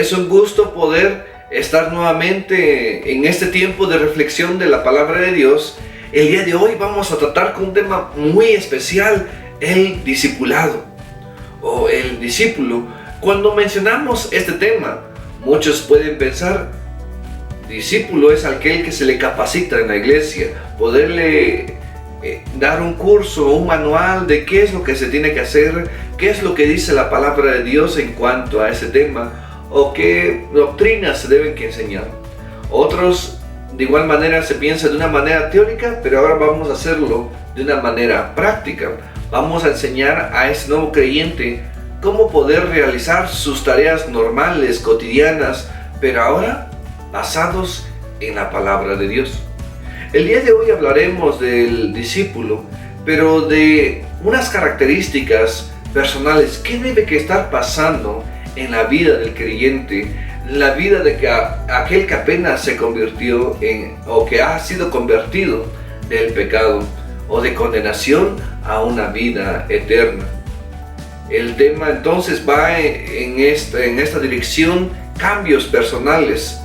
Es un gusto poder estar nuevamente en este tiempo de reflexión de la palabra de Dios. El día de hoy vamos a tratar con un tema muy especial, el discipulado o el discípulo. Cuando mencionamos este tema, muchos pueden pensar, discípulo es aquel que se le capacita en la iglesia, poderle dar un curso, un manual de qué es lo que se tiene que hacer, qué es lo que dice la palabra de Dios en cuanto a ese tema, o qué doctrinas se deben que enseñar. Otros de igual manera se piensa de una manera teórica, pero ahora vamos a hacerlo de una manera práctica. Vamos a enseñar a ese nuevo creyente cómo poder realizar sus tareas normales, cotidianas, pero ahora basados en la palabra de Dios. El día de hoy hablaremos del discípulo, pero de unas características personales. ¿Qué debe que estar pasando en la vida del creyente? En la vida de aquel que apenas se convirtió o que ha sido convertido del pecado o de condenación a una vida eterna. El tema entonces va en esta dirección, cambios personales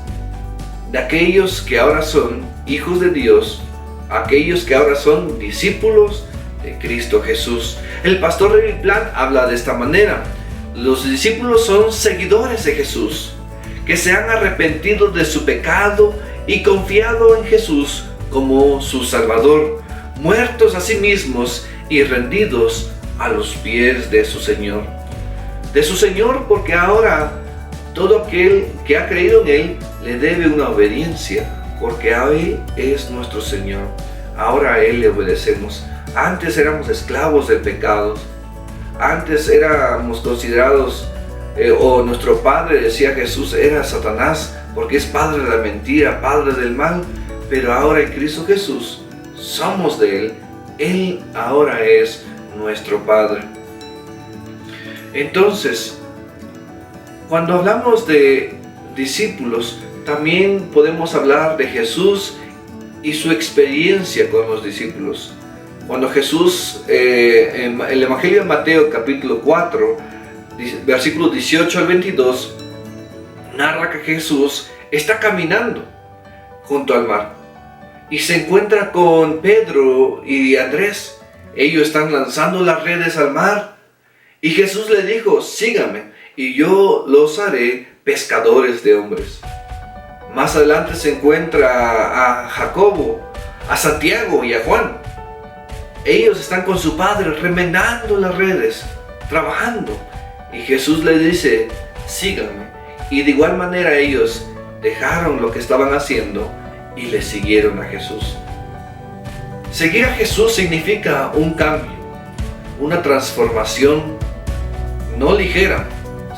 de aquellos que ahora son hijos de Dios, aquellos que ahora son discípulos de Cristo Jesús. El pastor David Plan habla de esta manera: los discípulos son seguidores de Jesús, que se han arrepentido de su pecado y confiado en Jesús como su Salvador, muertos a sí mismos y rendidos a los pies de su Señor. De su Señor, porque ahora todo aquel que ha creído en Él le debe una obediencia, porque a Él es nuestro Señor. Ahora a Él le obedecemos. Antes éramos esclavos del pecado. Antes éramos considerados, o nuestro padre, decía Jesús, era Satanás, porque es padre de la mentira, padre del mal. Pero ahora en Cristo Jesús somos de Él. Él ahora es nuestro Padre. Entonces, cuando hablamos de discípulos, también podemos hablar de Jesús y su experiencia con los discípulos. Cuando Jesús, en el Evangelio de Mateo capítulo 4, versículos 18 al 22, narra que Jesús está caminando junto al mar y se encuentra con Pedro y Andrés. Ellos están lanzando las redes al mar y Jesús le dijo: sígame y yo los haré pescadores de hombres. Más adelante se encuentra a Jacobo, a Santiago y a Juan. Ellos están con su padre remendando las redes, trabajando. Y Jesús les dice: síganme. Y de igual manera ellos dejaron lo que estaban haciendo y le siguieron a Jesús. Seguir a Jesús significa un cambio, una transformación no ligera,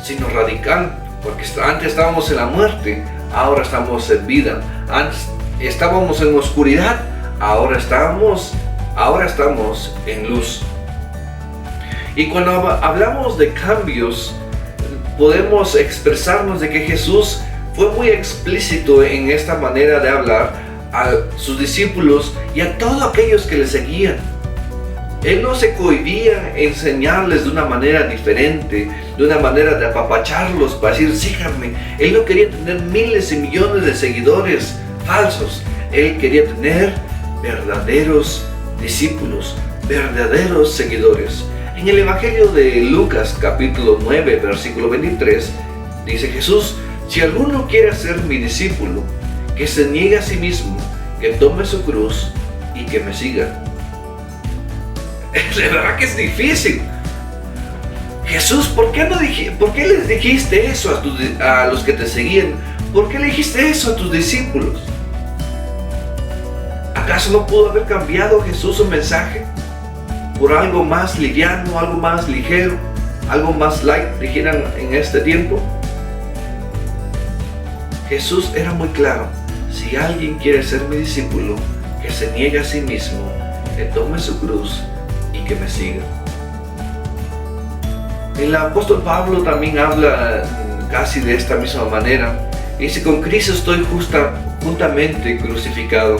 sino radical. Porque antes estábamos en la muerte, ahora estamos en vida. Antes estábamos en oscuridad, ahora estamos en luz. Y cuando hablamos de cambios, podemos expresarnos de que Jesús fue muy explícito en esta manera de hablar a sus discípulos y a todos aquellos que le seguían. Él no se cohibía enseñarles de una manera diferente, de una manera de apapacharlos para decir: síganme. Él no quería tener miles y millones de seguidores falsos. Él quería tener verdaderos discípulos, verdaderos seguidores. En el Evangelio de Lucas capítulo 9 versículo 23 dice Jesús: si alguno quiere ser mi discípulo, que se niegue a sí mismo, que tome su cruz y que me siga. De verdad que es difícil. Jesús, ¿por qué les dijiste eso a los que te seguían? ¿Por qué le dijiste eso a tus discípulos? ¿Acaso no pudo haber cambiado Jesús su mensaje por algo más liviano, algo más ligero, algo más light, dijeran en este tiempo? Jesús era muy claro: si alguien quiere ser mi discípulo, que se niegue a sí mismo, que tome su cruz y que me siga. El apóstol Pablo también habla casi de esta misma manera. Dice: con Cristo estoy juntamente crucificado,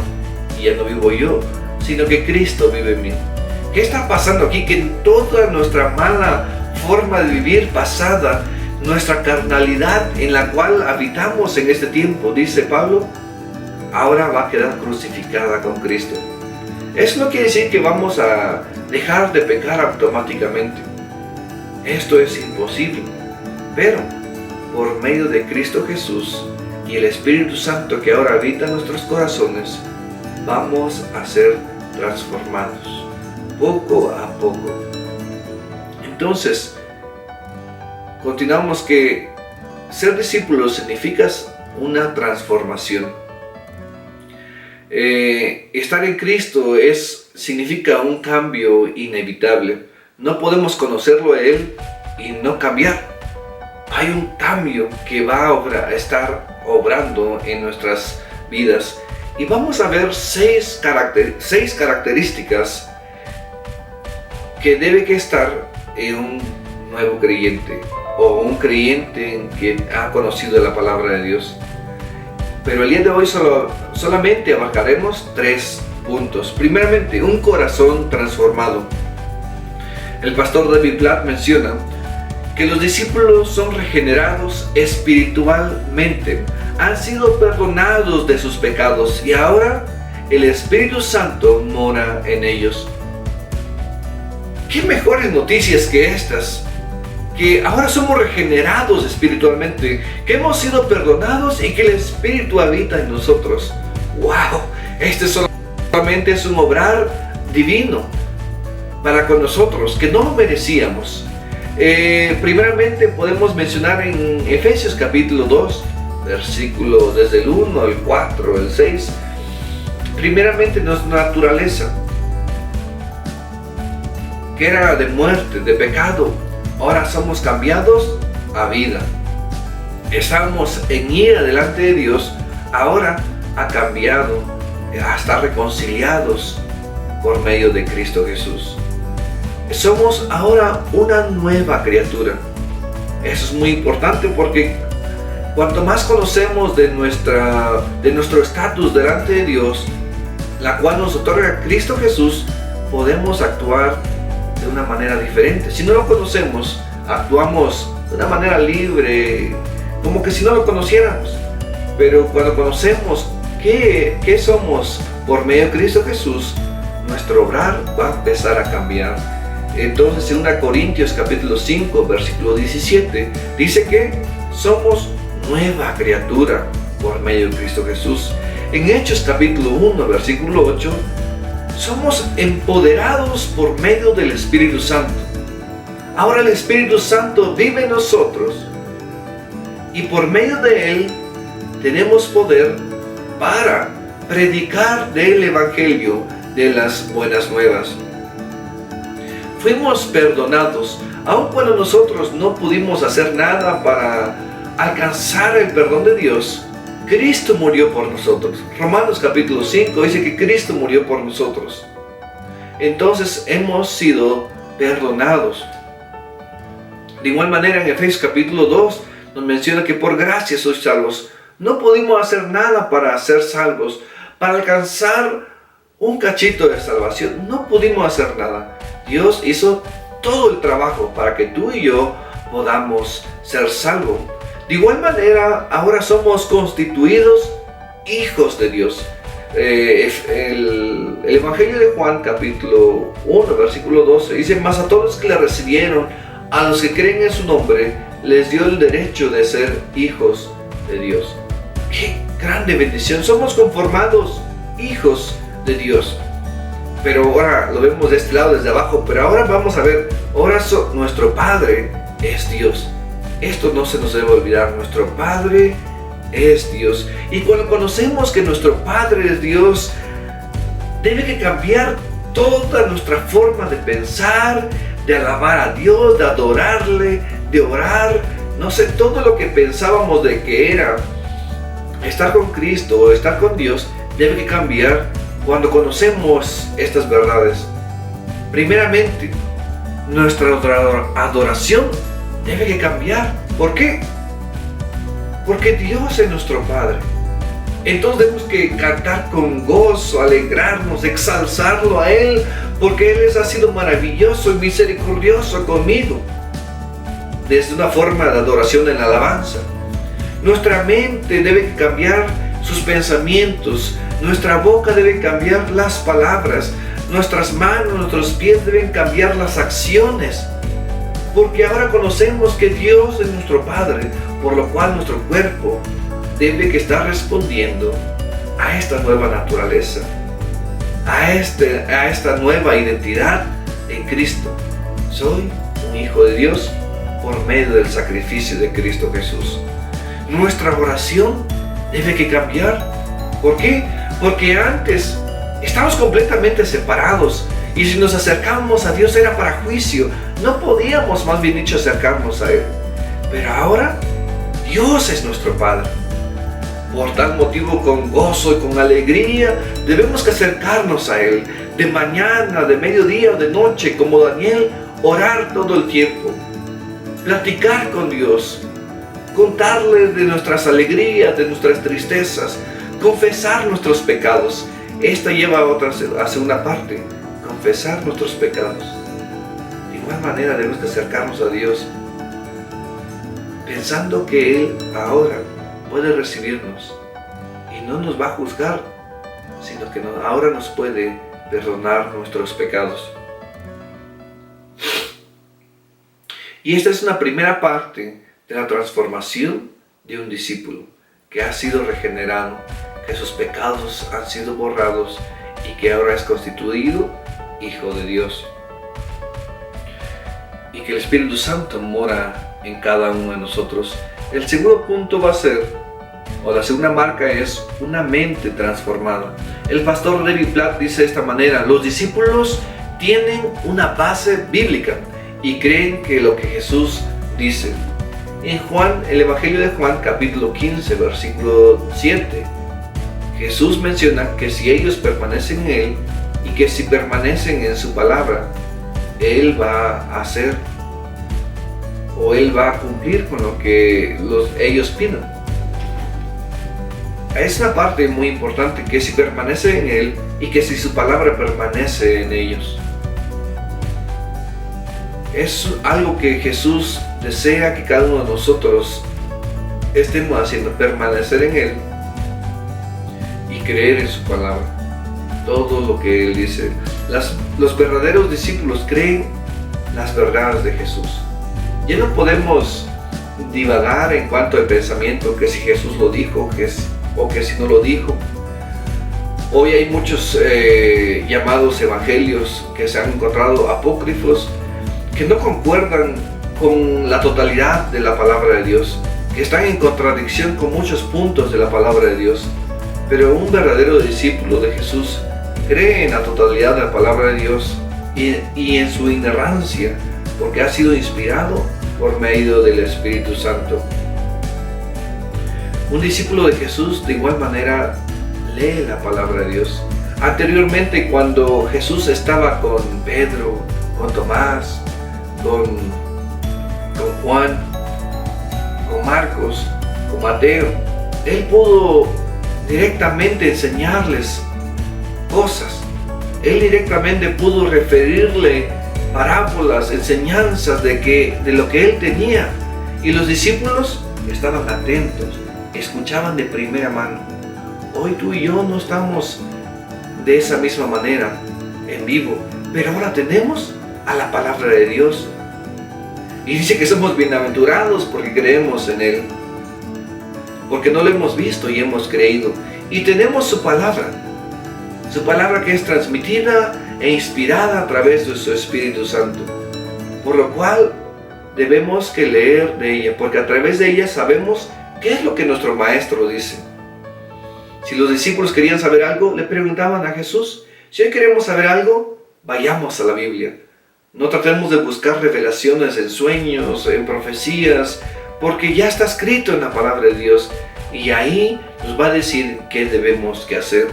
y ya no vivo yo, sino que Cristo vive en mí. ¿Qué está pasando aquí? Que en toda nuestra mala forma de vivir pasada, nuestra carnalidad en la cual habitamos en este tiempo, dice Pablo, ahora va a quedar crucificada con Cristo. Eso no quiere decir que vamos a dejar de pecar automáticamente. Esto es imposible. Pero por medio de Cristo Jesús y el Espíritu Santo que ahora habita en nuestros corazones, vamos a ser transformados poco a poco. Entonces, continuamos que ser discípulos significa una transformación. Estar en Cristo significa un cambio inevitable. No podemos conocerlo a Él y no cambiar. Hay un cambio que va a estar obrando en nuestras vidas. Y vamos a ver seis características que debe que estar en un nuevo creyente o un creyente que ha conocido la palabra de Dios. Pero el día de hoy solamente abarcaremos 3 puntos. Primeramente, un corazón transformado. El pastor David Platt menciona que los discípulos son regenerados espiritualmente, han sido perdonados de sus pecados y ahora el Espíritu Santo mora en ellos. ¿Qué mejores noticias que estas? Que ahora somos regenerados espiritualmente, que hemos sido perdonados y que el Espíritu habita en nosotros. ¡Wow! Este solamente es un obrar divino para con nosotros, que no lo merecíamos. Primeramente podemos mencionar en Efesios capítulo 2, versículo desde el 1, el 4, el 6. Primeramente nuestra naturaleza, que era de muerte, de pecado, ahora somos cambiados a vida. Estamos en ira delante de Dios, ahora ha cambiado a estar reconciliados por medio de Cristo Jesús. Somos ahora una nueva criatura. Eso es muy importante porque cuanto más conocemos de nuestro estatus delante de Dios, la cual nos otorga Cristo Jesús, podemos actuar de una manera diferente. Si no lo conocemos, actuamos de una manera libre, como que si no lo conociéramos. Pero cuando conocemos qué somos por medio de Cristo Jesús, nuestro obrar va a empezar a cambiar. Entonces en 2 Corintios capítulo 5 versículo 17 dice que somos nueva criatura por medio de Cristo Jesús. En Hechos capítulo 1 versículo 8 somos empoderados por medio del Espíritu Santo. Ahora el Espíritu Santo vive en nosotros y por medio de Él tenemos poder para predicar del Evangelio de las buenas nuevas. Fuimos perdonados, aun cuando nosotros no pudimos hacer nada para alcanzar el perdón de Dios. Cristo murió por nosotros. Romanos capítulo 5 dice que Cristo murió por nosotros. Entonces hemos sido perdonados. De igual manera en Efesios capítulo 2 nos menciona que por gracia sois salvos. No pudimos hacer nada para ser salvos, para alcanzar un cachito de salvación. No pudimos hacer nada. Dios hizo todo el trabajo para que tú y yo podamos ser salvos. De igual manera, ahora somos constituidos hijos de Dios. El Evangelio de Juan, capítulo 1, versículo 12, dice: mas a todos los que le recibieron, a los que creen en su nombre, les dio el derecho de ser hijos de Dios. ¡Qué grande bendición! Somos conformados hijos de Dios. Pero ahora lo vemos de este lado, desde abajo. Pero ahora vamos a ver, ahora nuestro Padre es Dios. Esto no se nos debe olvidar, nuestro Padre es Dios. Y cuando conocemos que nuestro Padre es Dios, debe que cambiar toda nuestra forma de pensar, de alabar a Dios, de adorarle, de orar. No sé, todo lo que pensábamos de que era estar con Cristo o estar con Dios, debe que cambiar cuando conocemos estas verdades. Primeramente, nuestra adoración debe que cambiar. ¿Por qué? Porque Dios es nuestro Padre. Entonces tenemos que cantar con gozo, alegrarnos, exalzarlo a Él, porque Él ha sido maravilloso y misericordioso conmigo. desde una forma de adoración en alabanza. Nuestra mente debe cambiar sus pensamientos, nuestra boca debe cambiar las palabras, nuestras manos, nuestros pies deben cambiar las acciones. Porque ahora conocemos que Dios es nuestro Padre, por lo cual nuestro cuerpo debe que estar respondiendo a esta nueva naturaleza, a esta nueva identidad en Cristo. Soy un hijo de Dios por medio del sacrificio de Cristo Jesús. Nuestra oración debe que cambiar. ¿Por qué? Porque antes estábamos completamente separados y si nos acercábamos a Dios era para juicio. No podíamos, más bien dicho, acercarnos a Él. Pero ahora Dios es nuestro Padre. Por tal motivo, con gozo y con alegría, debemos que acercarnos a Él. De mañana, de mediodía o de noche, como Daniel, orar todo el tiempo. Platicar con Dios. Contarle de nuestras alegrías, de nuestras tristezas. Confesar nuestros pecados. Esta lleva a segunda parte. Confesar nuestros pecados. De igual manera debemos de acercarnos a Dios. Pensando que Él ahora puede recibirnos y no nos va a juzgar, sino que ahora nos puede perdonar nuestros pecados. Y esta es una primera parte de la transformación de un discípulo que ha sido regenerado, que sus pecados han sido borrados y que ahora es constituido hijo de Dios. Y que el Espíritu Santo mora en cada uno de nosotros. El segundo punto va a ser, o la segunda marca es, una mente transformada. El pastor David Platt dice de esta manera: los discípulos tienen una base bíblica y creen que lo que Jesús dice. En Juan, el Evangelio de Juan, capítulo 15, versículo 7, Jesús menciona que si ellos permanecen en Él y que si permanecen en su palabra, Él va a hacer o Él va a cumplir con lo que ellos pidan. Es una parte muy importante, que si permanece en Él y que si su palabra permanece en ellos. Es algo que Jesús desea que cada uno de nosotros estemos haciendo, permanecer en Él y creer en su palabra. Todo lo que Él dice. Los verdaderos discípulos creen las verdades de Jesús. Ya no podemos divagar en cuanto al pensamiento, que si Jesús lo dijo, o que si no lo dijo. Hoy hay muchos llamados evangelios que se han encontrado apócrifos, que no concuerdan con la totalidad de la palabra de Dios, que están en contradicción con muchos puntos de la palabra de Dios. Pero un verdadero discípulo de Jesús cree en la totalidad de la palabra de Dios y en su inerrancia, porque ha sido inspirado por medio del Espíritu Santo. Un discípulo de Jesús de igual manera lee la palabra de Dios. Anteriormente, cuando Jesús estaba con Pedro, con Tomás, con Juan, con Marcos, con Mateo, Él pudo directamente enseñarles cosas. Él directamente pudo referirle parábolas, enseñanzas de lo que Él tenía. Y los discípulos estaban atentos, escuchaban de primera mano. Hoy tú y yo no estamos de esa misma manera en vivo, pero ahora tenemos a la palabra de Dios. Y dice que somos bienaventurados porque creemos en Él, porque no lo hemos visto y hemos creído. Y tenemos su palabra que es transmitida e inspirada a través de su Espíritu Santo, por lo cual debemos que leer de ella, porque a través de ella sabemos qué es lo que nuestro Maestro dice. Si los discípulos querían saber algo, le preguntaban a Jesús. Si hoy queremos saber algo, vayamos a la Biblia. No tratemos de buscar revelaciones en sueños, en profecías, porque ya está escrito en la palabra de Dios y ahí nos va a decir qué debemos que hacer.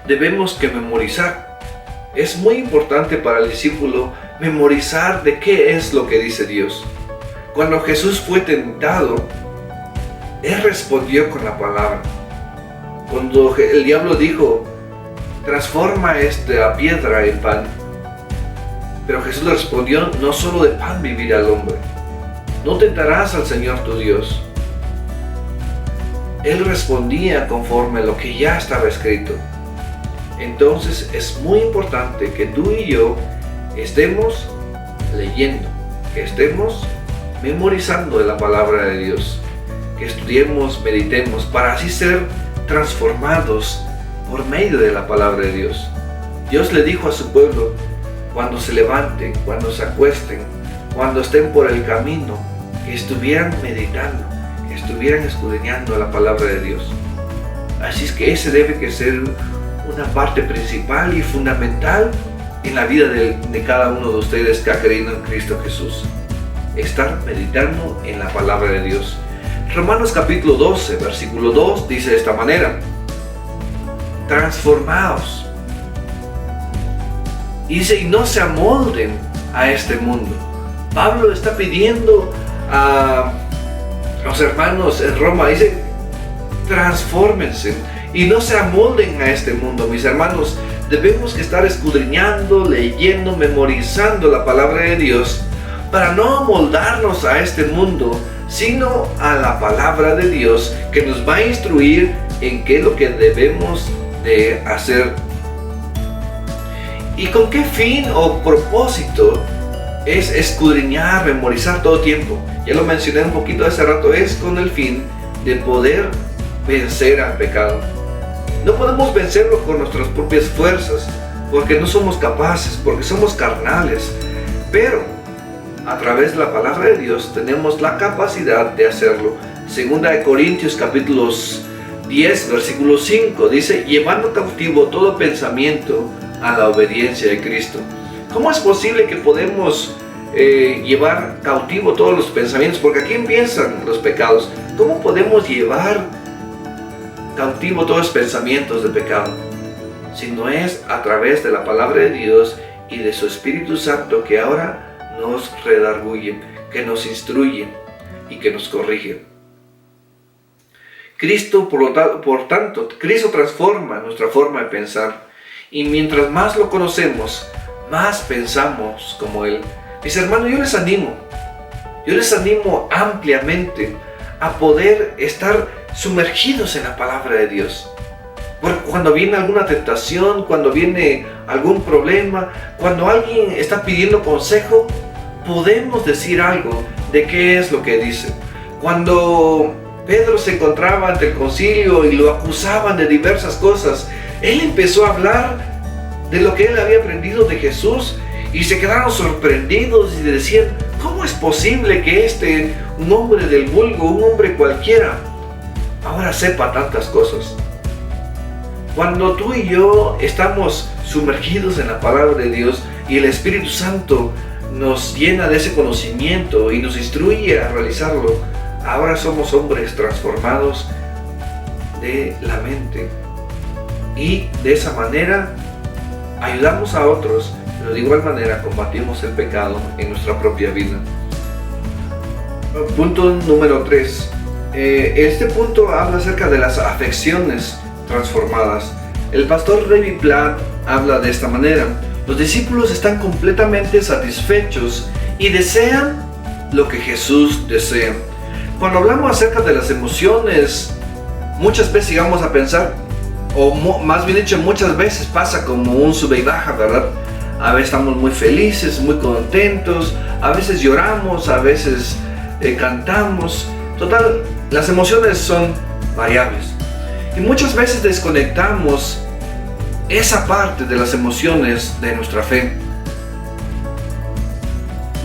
Debemos que memorizar. Es muy importante para el discípulo memorizar de qué es lo que dice Dios. Cuando Jesús fue tentado, Él respondió con la palabra. Cuando el diablo dijo, transforma esta piedra en pan, pero Jesús le respondió, no solo de pan vivirá el hombre, no tentarás al Señor tu Dios. Él respondía conforme a lo que ya estaba escrito. Entonces es muy importante que tú y yo estemos leyendo, que estemos memorizando de la palabra de Dios, que estudiemos, meditemos, para así ser transformados por medio de la palabra de Dios. Dios le dijo a su pueblo, cuando se levanten, cuando se acuesten, cuando estén por el camino, que estuvieran meditando, que estuvieran escudriñando la palabra de Dios. Así es que ese debe que ser una parte principal y fundamental en la vida de cada uno de ustedes que ha creído en Cristo Jesús. Estar meditando en la palabra de Dios. Romanos capítulo 12, versículo 2 dice de esta manera: transformaos. Y dice, y no se amolden a este mundo. Pablo está pidiendo a los hermanos en Roma, dice, transfórmense y no se amolden a este mundo. Mis hermanos, debemos que estar escudriñando, leyendo, memorizando la palabra de Dios para no amoldarnos a este mundo, sino a la palabra de Dios que nos va a instruir en qué es lo que debemos de hacer. ¿Y con qué fin o propósito es escudriñar, memorizar todo tiempo? Ya lo mencioné un poquito hace rato, es con el fin de poder vencer al pecado. No podemos vencerlo con nuestras propias fuerzas, porque no somos capaces, porque somos carnales, pero a través de la palabra de Dios tenemos la capacidad de hacerlo. Segunda de Corintios capítulos 10, versículo 5 dice, llevando cautivo todo pensamiento a la obediencia de Cristo. ¿Cómo es posible que podemos llevar cautivo todos los pensamientos? Porque aquí empiezan los pecados. ¿Cómo podemos llevar cautivo todos los pensamientos de pecado? Si no es a través de la palabra de Dios y de su Espíritu Santo, que ahora nos redarguye, que nos instruye y que nos corrige. Cristo, por tanto, Cristo transforma nuestra forma de pensar. Y mientras más lo conocemos, más pensamos como Él. Mis hermanos, yo les animo ampliamente a poder estar sumergidos en la palabra de Dios. Porque cuando viene alguna tentación, cuando viene algún problema, cuando alguien está pidiendo consejo, podemos decir algo de qué es lo que dice. Cuando Pedro se encontraba ante el concilio y lo acusaban de diversas cosas, él empezó a hablar de lo que él había aprendido de Jesús y se quedaron sorprendidos y decían, ¿cómo es posible que un hombre del vulgo, un hombre cualquiera, ahora sepa tantas cosas? Cuando tú y yo estamos sumergidos en la palabra de Dios y el Espíritu Santo nos llena de ese conocimiento y nos instruye a realizarlo, ahora somos hombres transformados de la mente. Y de esa manera ayudamos a otros, pero de igual manera combatimos el pecado en nuestra propia vida. Punto número 3. Este punto habla acerca de las afecciones transformadas. El pastor Levi Platt habla de esta manera: los discípulos están completamente satisfechos y desean lo que Jesús desea. Cuando hablamos acerca de las emociones, muchas veces llegamos a pensar, o más bien dicho, muchas veces pasa como un sube y baja, ¿verdad? A veces estamos muy felices, muy contentos, a veces lloramos, a veces cantamos. Total, las emociones son variables. Y muchas veces desconectamos esa parte de las emociones de nuestra fe.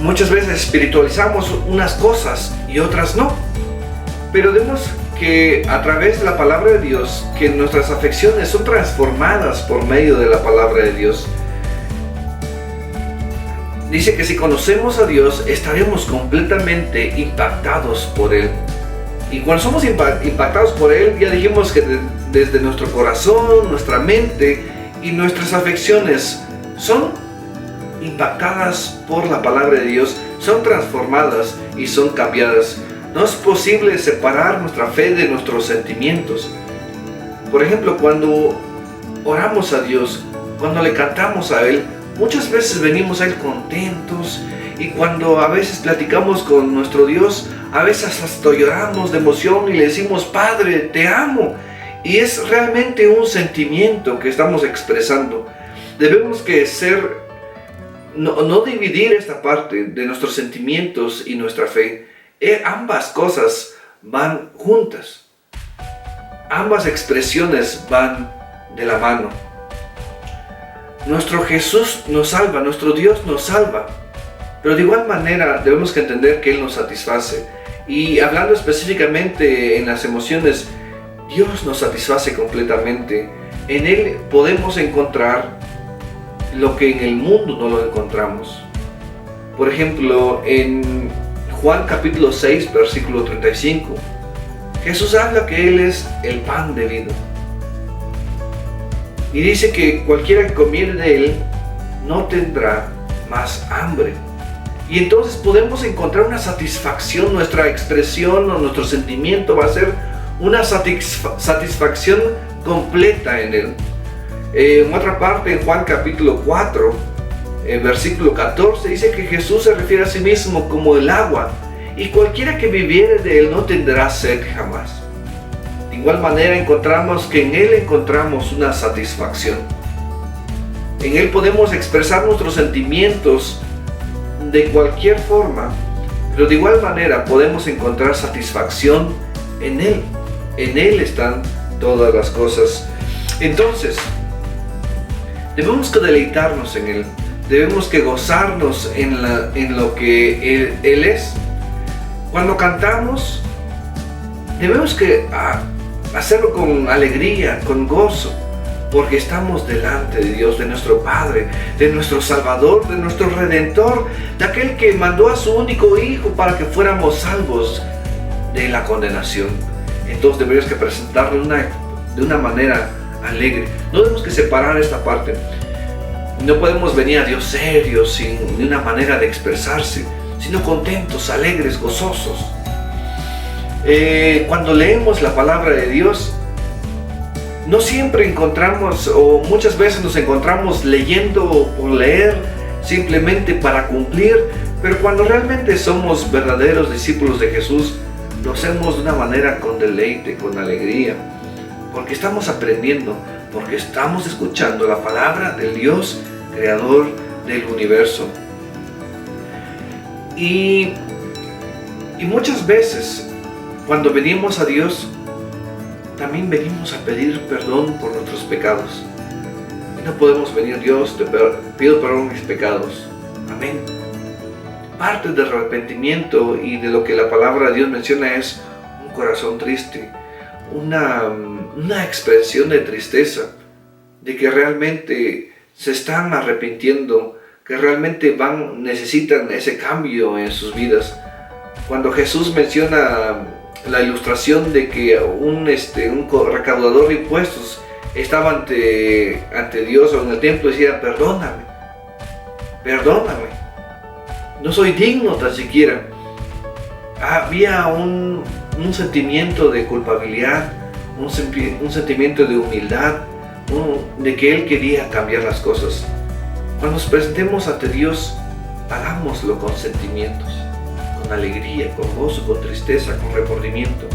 Muchas veces espiritualizamos unas cosas y otras no. Pero vemos que a través de la palabra de Dios, que nuestras afecciones son transformadas por medio de la palabra de Dios. Dice que si conocemos a Dios, estaremos completamente impactados por Él. Y cuando somos impactados por Él, ya dijimos que desde nuestro corazón, nuestra mente y nuestras afecciones son impactadas por la palabra de Dios, son transformadas y son cambiadas. No es posible separar nuestra fe de nuestros sentimientos. Por ejemplo, cuando oramos a Dios, cuando le cantamos a Él, Muchas veces venimos a Él contentos y cuando a veces platicamos con nuestro Dios, a veces hasta lloramos de emoción y le decimos, Padre, te amo. Y es realmente un sentimiento que estamos expresando. Debemos que no dividir esta parte de nuestros sentimientos y nuestra fe. Ambas cosas van juntas. Ambas expresiones van de la mano. Nuestro Jesús nos salva, nuestro Dios nos salva. Pero de igual manera debemos que entender que Él nos satisface. Y hablando específicamente en las emociones, Dios nos satisface completamente. En Él podemos encontrar lo que en el mundo no lo encontramos. Por ejemplo, en Juan capítulo 6, versículo 35, Jesús habla que Él es el pan de vida. Y dice que cualquiera que comiere de Él no tendrá más hambre. Y entonces podemos encontrar una satisfacción, nuestra expresión o nuestro sentimiento va a ser una satisfacción completa en Él. En otra parte, en Juan capítulo 4, versículo 14, dice que Jesús se refiere a sí mismo como el agua, y cualquiera que viviere de Él no tendrá sed jamás. De igual manera encontramos que en Él encontramos una satisfacción. En Él podemos expresar nuestros sentimientos de cualquier forma, pero de igual manera podemos encontrar satisfacción en Él. En Él están todas las cosas. Entonces, debemos que deleitarnos en Él. Debemos que gozarnos en lo que Él es. Cuando cantamos, debemos que hacerlo con alegría, con gozo, porque estamos delante de Dios, de nuestro Padre, de nuestro Salvador, de nuestro Redentor, de aquel que mandó a su único Hijo para que fuéramos salvos de la condenación. Entonces deberíamos que presentarlo de una manera alegre. No tenemos que separar esta parte. No podemos venir a Dios serios, sin una manera de expresarse, sino contentos, alegres, gozosos. Cuando leemos la palabra de Dios, no siempre encontramos, o muchas veces nos encontramos leyendo por leer, simplemente para cumplir, pero cuando realmente somos verdaderos discípulos de Jesús, lo hacemos de una manera con deleite, con alegría, porque estamos aprendiendo, porque estamos escuchando la palabra del Dios creador del universo. Y muchas veces cuando venimos a Dios, también venimos a pedir perdón por nuestros pecados. Y no podemos venir, Dios, te pido perdón por mis pecados. Amén. Parte del arrepentimiento y de lo que la palabra de Dios menciona es un corazón triste, una expresión de tristeza, de que realmente se están arrepintiendo, que realmente necesitan ese cambio en sus vidas. Cuando Jesús menciona la ilustración de que un recaudador de impuestos estaba ante Dios o en el templo y decía, perdóname, no soy digno tan siquiera. Había un sentimiento de culpabilidad, un sentimiento de humildad, de que Él quería cambiar las cosas. Cuando nos presentemos ante Dios, hagámoslo con sentimientos, con alegría, con gozo, con tristeza, con remordimiento,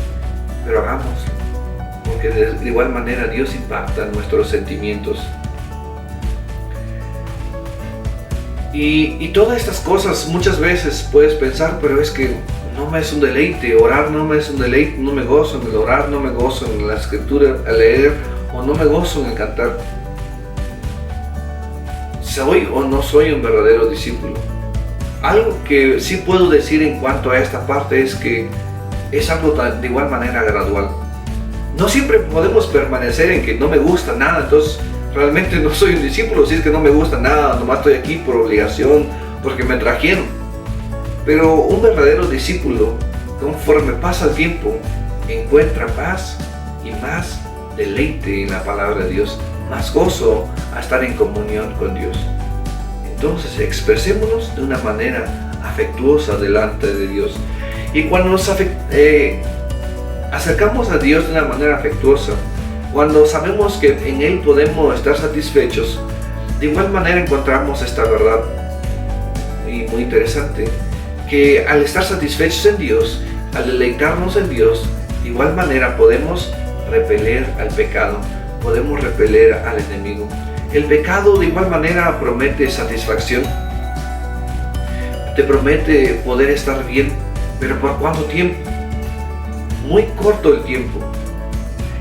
pero hagámoslo, porque de igual manera Dios impacta en nuestros sentimientos. Y todas estas cosas muchas veces puedes pensar, pero es que no me es un deleite, orar no me es un deleite, no me gozo en el orar, no me gozo en la escritura, al leer, o no me gozo en el cantar. ¿Soy o no soy un verdadero discípulo? Algo que sí puedo decir en cuanto a esta parte es que es algo de igual manera gradual. No siempre podemos permanecer en que no me gusta nada, entonces realmente no soy un discípulo. Si es que no me gusta nada, nomás estoy aquí por obligación, porque me trajeron. Pero un verdadero discípulo, conforme pasa el tiempo, encuentra paz y más deleite en la palabra de Dios, más gozo a estar en comunión con Dios. Entonces expresémonos de una manera afectuosa delante de Dios. Y cuando nos acercamos a Dios de una manera afectuosa, cuando sabemos que en Él podemos estar satisfechos, De igual manera encontramos esta verdad y muy interesante, que al estar satisfechos en Dios, al deleitarnos en Dios, de igual manera podemos repeler al pecado, podemos repeler al enemigo. El pecado de igual manera promete satisfacción, te promete poder estar bien, pero ¿por cuánto tiempo? Muy corto el tiempo.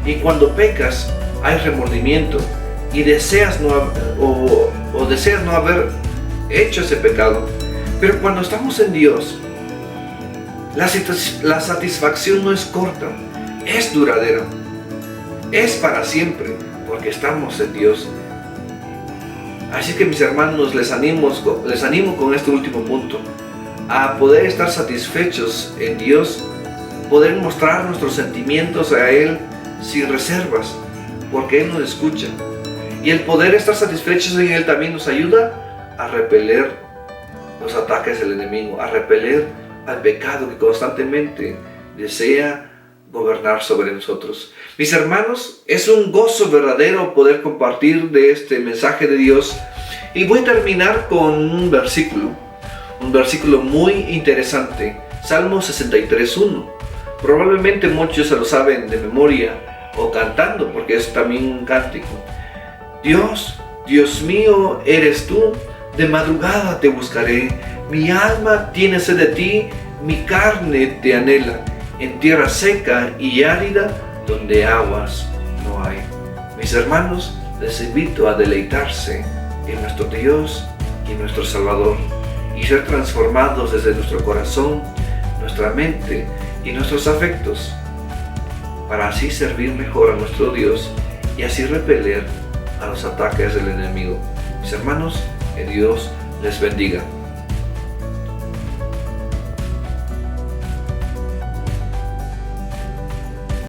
Y cuando pecas hay remordimiento y deseas deseas no haber hecho ese pecado. Pero cuando estamos en Dios, la satisfacción no es corta, es duradera, es para siempre, porque estamos en Dios. Así que mis hermanos, les animo con este último punto, a poder estar satisfechos en Dios, poder mostrar nuestros sentimientos a Él sin reservas, porque Él nos escucha. Y el poder estar satisfechos en Él también nos ayuda a repeler los ataques del enemigo, a repeler al pecado que constantemente desea gobernar sobre nosotros. Mis hermanos, es un gozo verdadero poder compartir de este mensaje de Dios, y voy a terminar con un versículo muy interesante, Salmo 63:1. Probablemente muchos se lo saben de memoria o cantando, porque es también un cántico. Dios mío, eres tú, de madrugada te buscaré, mi alma tiene sed de ti, mi carne te anhela, en tierra seca y árida, donde aguas no hay. Mis hermanos, les invito a deleitarse en nuestro Dios y nuestro Salvador, y ser transformados desde nuestro corazón, nuestra mente y nuestros afectos, para así servir mejor a nuestro Dios y así repeler a los ataques del enemigo. Mis hermanos, que Dios les bendiga.